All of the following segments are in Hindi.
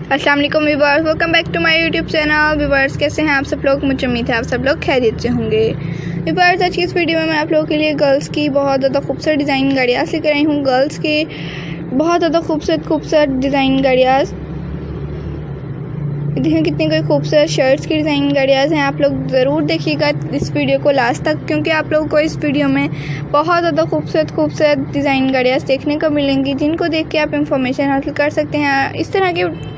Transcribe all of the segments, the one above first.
अस्सलाम वालेकुम viewers, welcome back to my YouTube channel. Viewers कैसे हैं आप सब लोग? मुझे उम्मीद है आप सब लोग खैरियत से होंगे। व्यूअर्स आज की इस वीडियो में मैं आप लोगों के लिए गर्ल्स की बहुत ज़्यादा खूबसूरत डिज़ाइन गाड़ियाँ लेकर आई हूँ। गर्ल्स की बहुत ज़्यादा खूबसूरत डिज़ाइन गाड़ियाँ, देखें कितनी कोई खूबसूरत शर्ट्स की डिज़ाइन गाड़ियाँ हैं। आप लोग ज़रूर देखिएगा इस वीडियो को लास्ट तक, क्योंकि आप लोगों को इस वीडियो में बहुत ज़्यादा खूबसूरत डिज़ाइन गाड़ियाँ देखने को मिलेंगी, जिनको देख के आप इंफॉर्मेशन हासिल कर सकते हैं। इस तरह के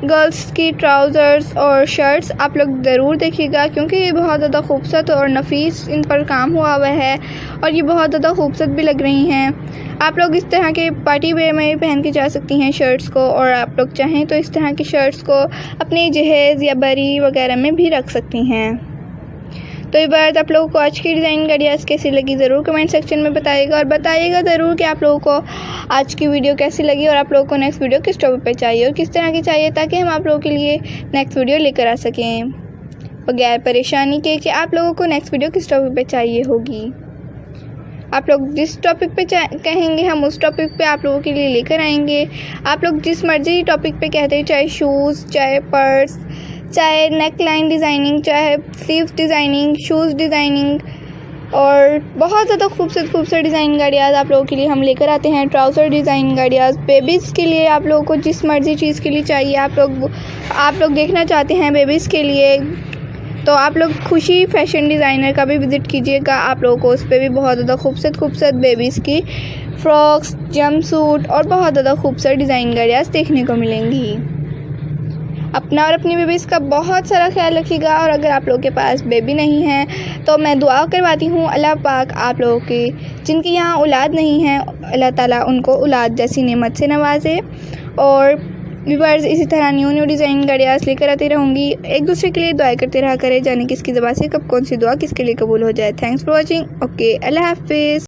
गर्ल्स की ट्राउज़र्स और शर्ट्स आप लोग ज़रूर देखिएगा, क्योंकि ये बहुत ज़्यादा खूबसूरत और नफीस इन पर काम हुआ हुआ है और ये बहुत ज़्यादा खूबसूरत भी लग रही हैं। आप लोग इस तरह के पार्टी वेयर में भी पहन के जा सकती हैं शर्ट्स को, और आप लोग चाहें तो इस तरह की शर्ट्स को अपने जहेज़ या बरी वगैरह में भी रख सकती हैं। तो ये बात आप लोगों को आज की डिज़ाइन गाड़ियाँ कैसी लगी ज़रूर कमेंट सेक्शन में बताइएगा, और बताइएगा ज़रूर कि आप लोगों को आज की वीडियो कैसी लगी और आप लोगों को नेक्स्ट वीडियो किस टॉपिक पे चाहिए और किस तरह की चाहिए, ताकि हम आप लोगों के लिए नेक्स्ट वीडियो लेकर आ सकें बगैर परेशानी के कि आप लोगों को नेक्स्ट वीडियो किस टॉपिक पे चाहिए होगी। आप लोग जिस टॉपिक पे कहेंगे हम उस टॉपिक पे आप लोगों के लिए लेकर आएंगे। आप लोग जिस मर्जी टॉपिक पे कहते हैं, चाहे शूज़, चाहे पर्स, चाहे नेक लाइन डिज़ाइनिंग, चाहे स्लीव्स डिज़ाइनिंग, शूज़ डिज़ाइनिंग, और बहुत ज़्यादा खूबसूरत डिज़ाइन गाड़ियाँ आप लोगों के लिए हम लेकर आते हैं। ट्राउज़र डिज़ाइन गाड़ियाँ बेबीज़ के लिए, आप लोगों को जिस मर्ज़ी चीज़ के लिए चाहिए, आप लोग देखना चाहते हैं बेबीज़ के लिए, तो आप लोग खुशी फैशन डिज़ाइनर का भी विज़िट कीजिएगा। आप लोगों को उस पर भी बहुत ज़्यादा खूबसूरत बेबीज़ की फ्रॉक्स, जंप सूट और बहुत ज़्यादा खूबसूरत डिज़ाइन गाड़ियाँ देखने को मिलेंगी। अपना और अपनी बेबीज़ का बहुत सारा ख्याल रखिएगा, और अगर आप लोगों के पास बेबी नहीं है तो मैं दुआ करवाती हूँ अल्लाह पाक आप लोगों की, जिनकी यहाँ औलाद नहीं है, अल्लाह ताला उनको औलाद जैसी नेमत से नवाजे। और व्यूअर्स इसी तरह न्यू डिज़ाइन गाड़ियाँ लेकर आती रहूँगी। एक दूसरे के लिए दुआ करते रहा करें, जाने किसकी ज़बान से कब कौन सी दुआ किसके लिए कबूल हो जाए। Thanks for watching. ओके, अल्लाह हाफिज़।